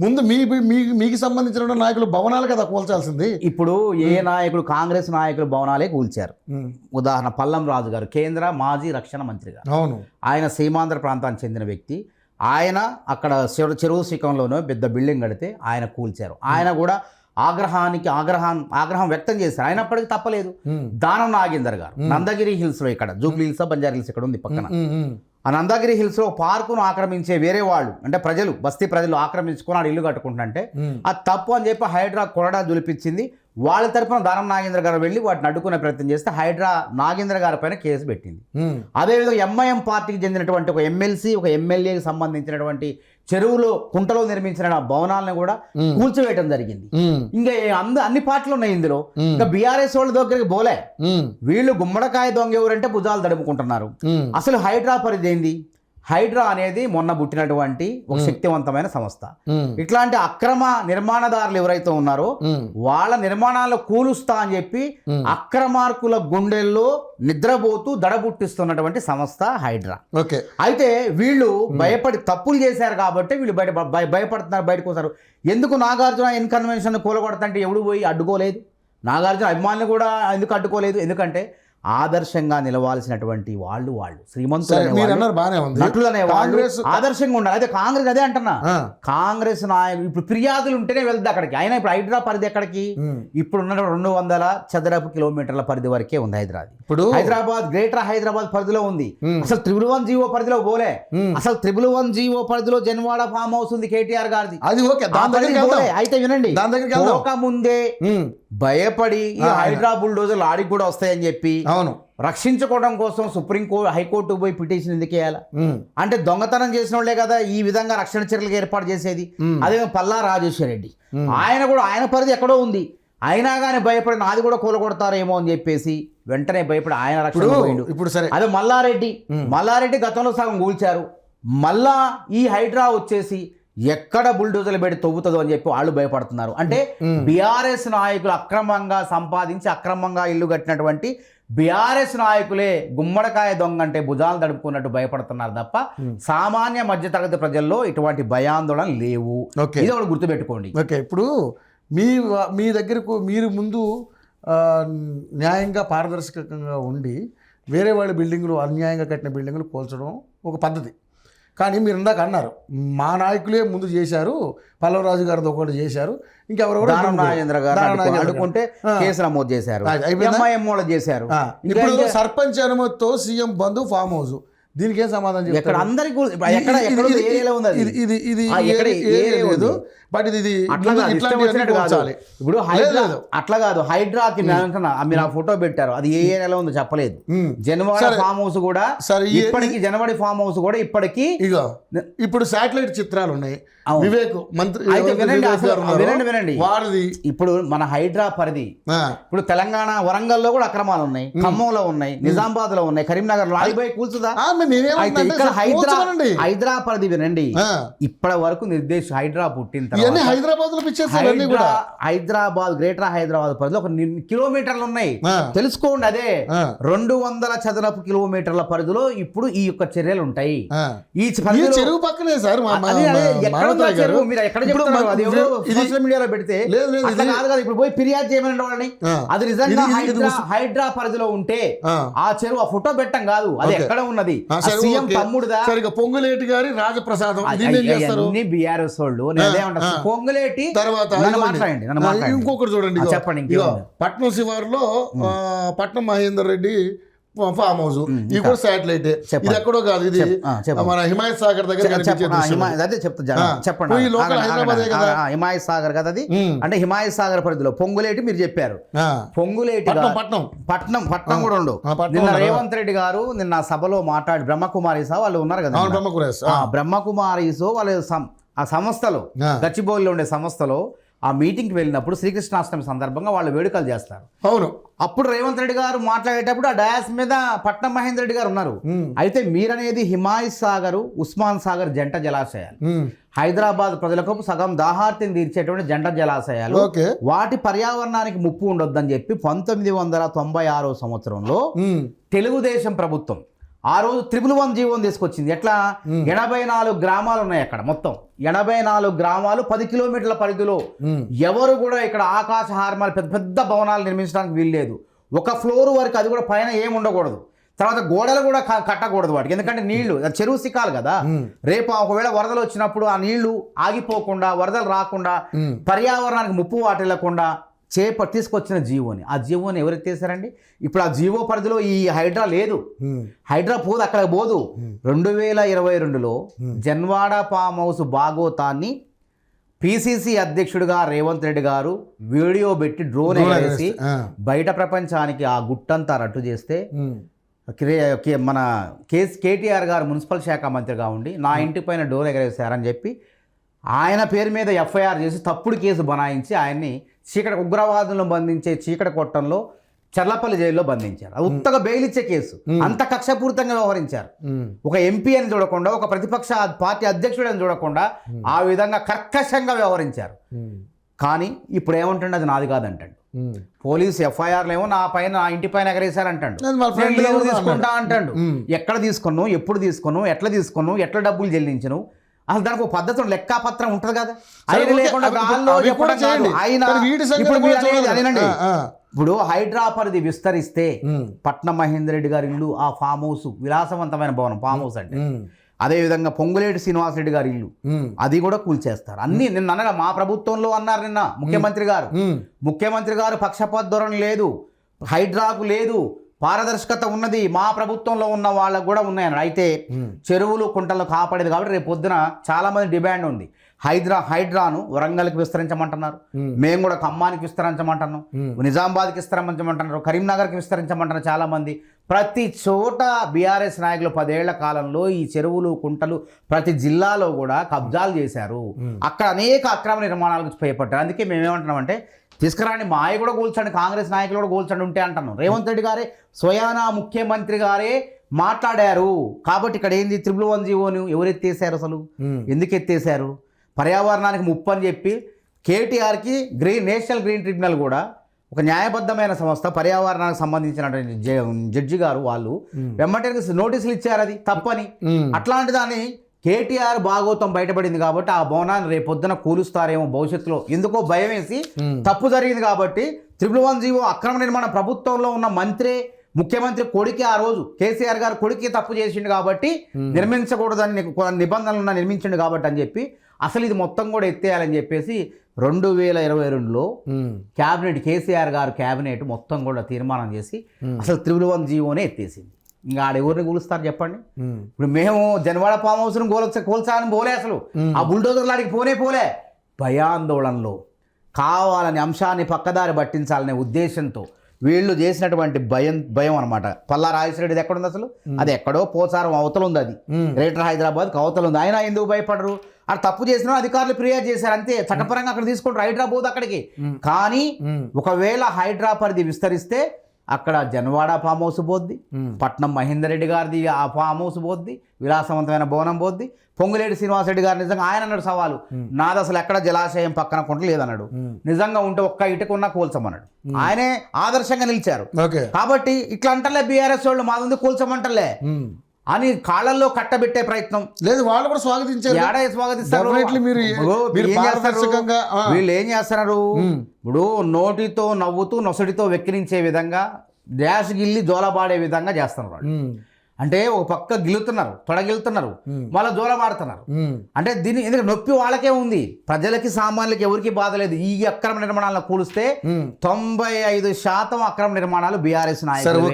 ముందు మీకు సంబంధించిన నాయకులు భవనాలు కదా కూల్చాల్సింది. ఇప్పుడు ఏ నాయకుడు, కాంగ్రెస్ నాయకులు భవనాలే కూల్చారు. ఉదాహరణ పల్లం రాజు గారు, కేంద్ర మాజీ రక్షణ మంత్రి గారు. అవును, ఆయన సీమాంధ్ర ప్రాంతానికి చెందిన వ్యక్తి. ఆయన అక్కడ చెరువు శిఖంలోనో పెద్ద బిల్డింగ్ కడితే ఆయన కూల్చారు. ఆయన కూడా ఆగ్రహం వ్యక్తం చేశారు. అయినప్పటికీ తప్పలేదు. దానం నాగేందర్ గారు నందగిరి హిల్స్ లో, ఇక్కడ జూబ్లీ హిల్స్ బంజారా హిల్స్ ఇక్కడ ఉంది పక్కన, ఆ నందగిరి హిల్స్ లో పార్కును ఆక్రమించే వేరే వాళ్ళు, అంటే ప్రజలు, బస్తీ ప్రజలు ఆక్రమించుకొని ఆడు ఇల్లు కట్టుకుంటుంటే అది తప్పు అని చెప్పి హైడ్రా కొరడా జులిపించింది. వాళ్ళ తరఫున దానం నాగేంద్ర గారు వెళ్ళి వాటిని అడ్డుకునే ప్రయత్నం చేస్తే హైడ్రా నాగేంద్ర గారి పైన కేసు పెట్టింది. అదేవిధంగా ఎంఐఎం పార్టీకి చెందినటువంటి ఒక ఎమ్మెల్సీ, ఒక ఎమ్మెల్యేకి సంబంధించినటువంటి చెరువులో, కుంటలో నిర్మించిన భవనాలను కూడా కూల్చివేయడం జరిగింది. ఇంకా అన్ని పార్టీలు ఉన్నాయి ఇందులో. ఇంకా బీఆర్ఎస్ వాళ్ళ దగ్గరికి పోలే. వీళ్ళు గుమ్మడికాయ దొంగ ఎవరంటే భుజాలు తడుపుకుంటున్నారు. అసలు హైడ్రా పరిధి ఏంది? హైడ్రా అనేది మొన్న పుట్టినటువంటి ఒక శక్తివంతమైన సంస్థ. ఇట్లాంటి అక్రమ నిర్మాణదారులు ఎవరైతే ఉన్నారో వాళ్ళ నిర్మాణాలు కూలుస్తా అని చెప్పి అక్రమార్కుల గుండెల్లో నిద్రపోతూ దడబుట్టిస్తున్నటువంటి సంస్థ హైడ్రా. అయితే వీళ్ళు భయపడి తప్పులు చేశారు కాబట్టి వీళ్ళు భయపడుతున్నారు, బయటకు వస్తారు. ఎందుకు నాగార్జున ఇన్కన్వెన్షన్ కూలగొడతంటే ఎవడు పోయి అడ్డుకోలేదు? నాగార్జున అభిమానులు కూడా ఎందుకు అడ్డుకోలేదు? ఎందుకంటే ఆదర్శంగా నిలవాల్సినటువంటి వాళ్ళు శ్రీమంతులు, నటులు అనే వాళ్ళు ఆదర్శంగా ఉండాలి. అదే కాంగ్రెస్ అదే అంటున్నా. కాంగ్రెస్ నాయకులు ఇప్పుడు ఫిర్యాదులు ఉంటేనే వెళ్తుంది అక్కడికి. అయినా ఇప్పుడు హైడ్రా పరిధి ఎక్కడికి? ఇప్పుడు ఉన్న 200 చదరపు కిలోమీటర్ల పరిధి వరకే ఉంది హైదరాబాద్. ఇప్పుడు హైదరాబాద్, గ్రేటర్ హైదరాబాద్ పరిధిలో ఉంది. అసలు 311 జీవో పరిధిలో పోలే. అసలు 311 జీవో పరిధిలో జన్వాడ ఫామ్ హౌస్ ఉంది కేటీఆర్ గారిది. అది ఓకే. అయితే వినండి, పోక ముందే భయపడి ఈ హైడ్రా బుల్డోజర్లు ఆడికి కూడా వస్తాయని చెప్పి రక్షించుకోవడం కోసం హైకోర్టుకు పోయి పిటిషన్ ఎందుకు వేయాలి? అంటే దొంగతనం చేసిన వాళ్ళే కదా ఈ విధంగా రక్షణ చర్యలకు ఏర్పాటు చేసేది. అదే పల్లా రాజేశ్వర రెడ్డి, ఆయన పరిధి ఎక్కడో ఉంది. అయినా కానీ భయపడి నాది కూడా కూలగొడతారేమో అని చెప్పేసి వెంటనే భయపడి ఆయన రక్షణ పోయిండు. ఇప్పుడు సరే, అదే మల్లారెడ్డి గతంలో సగం కూల్చారు. మళ్ళా ఈ హైడ్రా వచ్చేసి ఎక్కడ బుల్డోజర్లు పెట్టి తవ్వుతుందో అని చెప్పి వాళ్ళు భయపడుతున్నారు. అంటే బీఆర్ఎస్ నాయకులు అక్రమంగా సంపాదించి అక్రమంగా ఇల్లు కట్టినటువంటి బీఆర్ఎస్ నాయకులే గుమ్మడికాయ దొంగ అంటే భుజాలు తడుపుకున్నట్టు భయపడుతున్నారు తప్ప సామాన్య మధ్యతరగతి ప్రజల్లో ఇటువంటి భయాందోళన లేవు. ఇది ఒకటి గుర్తుపెట్టుకోండి. ఓకే, ఇప్పుడు మీ దగ్గరకు మీరు ముందు న్యాయంగా పారదర్శకంగా ఉండి వేరే వాళ్ళ బిల్డింగులు, అన్యాయంగా కట్టిన బిల్డింగులు కూల్చడం ఒక పద్ధతి. కానీ మీరు ఇందాక అన్నారు మా నాయకులే ముందు చేశారు, పల్లవరాజు గారితో ఒకటి చేశారు, ఇంకెవరు నాగేంద్ర గారు అడుకుంటే కేసు నమోదు చేశారు, చేశారు. ఇప్పుడు సర్పంచ్ అనుమతితో సీఎం బంధు ఫామ్ హౌస్, దీనికి ఏం సమాధానం చెప్తారు? ఎక్కడ అందరికీ లేదు. బట్ ఇది ఇప్పుడు అట్లా కాదు. హైడ్రాకి మీరు ఆ ఫోటో పెట్టారు, అది ఏ ఏరియాలో ఉందో చెప్పలేదు. జనవాడ ఫామ్ హౌస్ కూడా ఇప్పటికి, జనవాడి ఫామ్ హౌస్ కూడా ఇప్పటికి ఇప్పుడు శాటిలైట్ చిత్రాలు ఉన్నాయి. వివేక్ మంత్రి వినండి. ఇప్పుడు మన హైడ్రా పరిధి ఇప్పుడు తెలంగాణ వరంగల్లో కూడా అక్రమాలు ఉన్నాయి, ఖమ్మంలో ఉన్నాయి, నిజామాబాద్ లో ఉన్నాయి, కరీంనగర్ లో. ఆడిపోయి కూల్చుదా? ఇక్కడ హైడ్రా పరిధి వినండి. ఇప్పటి వరకు హైడ్రా పుట్టిన తర్వాత హైదరాబాద్, గ్రేటర్ హైదరాబాద్ పరిధిలో 1 కిలోమీటర్లు ఉన్నాయి, తెలుసుకోండి. అదే 200 చదరపు కిలోమీటర్ల పరిధిలో ఇప్పుడు ఈ యొక్క చర్యలు ఉంటాయి. ఈ చెరువు పక్కనే సార్. సోషల్ మీడియాలో పెడితే కాదు, ఇప్పుడు పోయి ఫిర్యాదు చేయమని వాళ్ళని. అది నిజంగా హైడ్రా పరిధిలో ఉంటే ఆ చెరువు, ఆ ఫోటో పెట్టం కాదు, అది ఎక్కడ ఉన్నది? సీఎం తమ్ముడుదా? పొంగులేటి గారి రాజప్రసాదం బీఆర్ఎస్ వాళ్ళు. పొంగులేటి తర్వాత ఇంకొకటి చూడండి, చెప్పండి. పట్నం శివారులో పట్నం మహేందర్ రెడ్డి ఫామ్ హౌస్, ఇది కూడా శాటిలైట్. ఇది ఎక్కడో కాదు, ఇది మన హిమాయత్ సాగర్ దగ్గర చెప్పండి. హిమాయత్ సాగర్ కదా అది. అంటే హిమాయత్ సాగర్ పరిధిలో పొంగులేటి మీరు చెప్పారు. పొంగులేటి పట్నం కూడా ఉండు. నిన్న రేవంత్ రెడ్డి గారు నిన్న సభలో మాట్లాడి బ్రహ్మకుమారీసో వాళ్ళు ఉన్నారు కదా, బ్రహ్మకుమారీసో వాళ్ళు ఆ సంస్థలో, గచ్చిబౌలిలో ఉండే సంస్థలో ఆ మీటింగ్కి వెళ్ళినప్పుడు శ్రీకృష్ణాష్టమి సందర్భంగా వాళ్ళు వేడుకలు చేస్తారు. అవును. అప్పుడు రేవంత్ రెడ్డి గారు మాట్లాడేటప్పుడు ఆ డయాస్ మీద పట్నం మహేందర్ రెడ్డి గారు ఉన్నారు. అయితే మీరనేది హిమాయత్ సాగర్, ఉస్మాన్ సాగర్ జంట జలాశయాలు, హైదరాబాద్ ప్రజలకు సగం దాహార్తిని తీర్చేటువంటి జంట జలాశయాలు. వాటి పర్యావరణానికి ముప్పు ఉండొద్దని చెప్పి 1996 సంవత్సరంలో తెలుగుదేశం ప్రభుత్వం ఆ రోజు 111 జీవోని తీసుకొచ్చింది. ఎట్లా 84 గ్రామాలు ఉన్నాయి అక్కడ, మొత్తం 84 గ్రామాలు 10 కిలోమీటర్ల పరిధిలో. ఎవరు కూడా ఇక్కడ ఆకాశ హార్మాలు పెద్ద పెద్ద భవనాలు నిర్మించడానికి వీల్లేదు. ఒక ఫ్లోర్ వరకు, అది కూడా పైన ఏమి ఉండకూడదు. తర్వాత గోడలు కూడా కట్టకూడదు వాటికి, ఎందుకంటే నీళ్లు చెరువు సిక్కాలి కదా. రేపు ఒకవేళ వరదలు వచ్చినప్పుడు ఆ నీళ్లు ఆగిపోకుండా, వరదలు రాకుండా, పర్యావరణానికి ముప్పు వాటిల్లకుండా తీసుకొచ్చిన జీవోని. ఆ జీవోని ఎవరు ఎత్తేసారండి? ఇప్పుడు ఆ జీవో పరిధిలో ఈ హైడ్రా లేదు. హైడ్రా పోదు, అక్కడ పోదు. 2022లో జన్వాడ ఫామ్ హౌస్ బాగోతాన్ని పిసిసి అధ్యక్షుడిగా రేవంత్ రెడ్డి గారు వీడియో పెట్టి డ్రోన్ ఎగరేసి బయట ప్రపంచానికి ఆ గుట్టంతా రట్టు చేస్తే, మన కేటీఆర్ గారు మున్సిపల్ శాఖ మంత్రిగా ఉండి నా ఇంటి పైన డోర్ ఎగరేశారని చెప్పి ఆయన పేరు మీద ఎఫ్ఐఆర్ చేసి తప్పుడు కేసు బనాయించి ఆయన్ని చీకటి ఉగ్రవాదులను బంధించే చీకటి కొట్టంలో చర్లపల్లి జైల్లో బంధించారు. అది ఉత్తగా బెయిల్ ఇచ్చే కేసు. అంత కక్షపూరితంగా వ్యవహరించారు. ఒక ఎంపీ అని చూడకుండా, ఒక ప్రతిపక్ష పార్టీ అధ్యక్షుడు అని చూడకుండా ఆ విధంగా కర్కశంగా వ్యవహరించారు. కానీ ఇప్పుడు ఏమంటుండే, అది నాది కాదంటాడు. పోలీసు ఎఫ్ఐఆర్లు ఏమో నా ఇంటి పైన ఎగరేశారంటాడు. తీసుకుంటా అంటాడు. ఎక్కడ తీసుకున్నావు, ఎప్పుడు తీసుకున్నావు, ఎట్లా తీసుకున్నావు, ఎట్లా డబ్బులు చెల్లించను, అసలు దానికి ఒక పద్ధతి లెక్కాపత్రం ఉంటుంది కదా. ఆయన లేకుండా ఇప్పుడు హైడ్రా పరిధి విస్తరిస్తే పట్నం మహేందర్ రెడ్డి గారి ఇల్లు, ఆ ఫామ్ హౌస్, విలాసవంతమైన భవనం ఫామ్ హౌస్ అంటే, అదేవిధంగా పొంగులేటి శ్రీనివాసరెడ్డి గారి ఇల్లు, అది కూడా కూల్చేస్తారు. అన్ని నిన్న అనగా మా ప్రభుత్వంలో అన్నారు. నిన్న ముఖ్యమంత్రి గారు పక్షపాత ధోరణి లేదు, హైడ్రాకు లేదు, పారదర్శకత ఉన్నది, మా ప్రభుత్వంలో ఉన్న వాళ్ళకు కూడా ఉన్నాయన్నారు. అయితే చెరువులు కుంటలు కాపాడేది కాబట్టి రేపు పొద్దున చాలా మంది డిమాండ్ ఉంది. హైడ్రాను వరంగల్కి విస్తరించమంటున్నారు, మేము కూడా ఖమ్మానికి విస్తరించమంటున్నాం, నిజామాబాద్కి విస్తరించమంటున్నారు, కరీంనగర్కి విస్తరించమంటున్నారు చాలా మంది. ప్రతి చోట బీఆర్ఎస్ నాయకులు 10 ఏళ్ల కాలంలో ఈ చెరువులు కుంటలు ప్రతి జిల్లాలో కూడా కబ్జాలు చేశారు. అక్కడ అనేక అక్రమ నిర్మాణాలకు చేపట్టారు. అందుకే మేమేమంటున్నామంటే, తీసుకురాండి, మాయ కూడా కూల్చండి, కాంగ్రెస్ నాయకులు కూడా కూల్చండి ఉంటే అంటున్నాం. రేవంత్ రెడ్డి గారే స్వయానా ముఖ్యమంత్రి గారే మాట్లాడారు. కాబట్టి ఇక్కడ ఏంది, 111 జీవోను ఎవరు ఎత్తేసారు, అసలు ఎందుకు ఎత్తేసారు? పర్యావరణానికి ముప్పు అని చెప్పి కేటీఆర్కి నేషనల్ గ్రీన్ ట్రిబ్యునల్ కూడా ఒక న్యాయబద్ధమైన సంస్థ, పర్యావరణానికి సంబంధించినటువంటి జడ్జి గారు వాళ్ళు వెంబటే నోటీసులు ఇచ్చారు, అది తప్పని. అట్లాంటి దాన్ని కేటీఆర్ భాగోతం బయటపడింది కాబట్టి ఆ భవనాన్ని రేపొద్దున కూలుస్తారేమో భవిష్యత్తులో, ఎందుకో భయం వేసి, తప్పు జరిగింది కాబట్టి 111 జీవో అక్రమ నిర్మాణ ప్రభుత్వంలో ఉన్న ముఖ్యమంత్రి కొడుకి, ఆ రోజు కేసీఆర్ గారు కొడుకి తప్పు చేసిండు కాబట్టి నిర్మించకూడదని నిబంధనలు నిర్మించిండు కాబట్టి అని చెప్పి అసలు ఇది మొత్తం కూడా ఎత్తేయాలని చెప్పేసి 2022లో క్యాబినెట్, కేసీఆర్ గారు క్యాబినెట్ మొత్తం కూడా తీర్మానం చేసి అసలు 111 జీవోనే ఎత్తేసింది. ఇంకా ఆడెవరిని కూలుస్తారు చెప్పండి? ఇప్పుడు మేము జన్వాడ ఫామ్ హౌస్ను కూల్చాలని పోలే, అసలు ఆ బుల్డోజర్ లాడికి పోలే. భయాందోళనలో కావాలని అంశాన్ని పక్కదారి పట్టించాలనే ఉద్దేశంతో వీళ్ళు చేసినటువంటి భయం అనమాట. పల్లా రాజేశ్వరరెడ్డిది ఎక్కడుంది అసలు? అది ఎక్కడో పోచారం అవతల ఉంది, అది గ్రేటర్ హైదరాబాద్కి అవతల ఉంది. ఆయన ఎందుకు భయపడరు? అది తప్పు చేసినా అధికారులు ఫిర్యాదు చేశారు అంతే, చట్టపరంగా అక్కడ తీసుకుంటారు. హైడ్రా పోదు అక్కడికి. కానీ ఒకవేళ హైడ్రా పరిధి విస్తరిస్తే అక్కడ జన్వాడ ఫామ్ హౌస్ పోద్ది, పట్నం మహేందర్ రెడ్డి గారిది ఆ ఫామ్ హౌస్ పోద్ది, విలాసవంతమైన భవనం పోద్ది. పొంగులేటి శ్రీనివాసరెడ్డి గారు నిజంగా ఆయన అన్నాడు సవాలు, నాది అసలు ఎక్కడ జలాశయం పక్కన కుంట లేదన్నాడు. నిజంగా ఉంటే ఒక్క ఇటుకున్నా కూల్చమన్నాడు. ఆయనే ఆదర్శంగా నిలిచారు. కాబట్టి ఇట్లా అంటలే బీఆర్ఎస్ వాళ్ళు, మాది కూల్చమంటలే అని కాళ్ళల్లో కట్టబెట్టే ప్రయత్నం లేదు. వాళ్ళు కూడా స్వాగతించారు. స్వాగతిస్తారు. వీళ్ళు ఏం చేస్తున్నారు? ఇప్పుడు నోటితో నవ్వుతూ నొసడితో వెక్కిరించే విధంగా, డాష్ గిల్లి జోలబాడే విధంగా చేస్తున్నారు వాళ్ళు. అంటే ఒక పక్క గిల్లుతున్నారు, తొడగిల్లుతున్నారు, మళ్ళీ జోలబాడుతున్నారు. అంటే దీన్ని ఎందుకంటే నొప్పి వాళ్ళకే ఉంది, ప్రజలకి సామాన్యులకి ఎవరికి బాధ లేదు. ఈ అక్రమ నిర్మాణాలను కూలిస్తే 95% అక్రమ నిర్మాణాలు బీఆర్ఎస్ నాయకులు.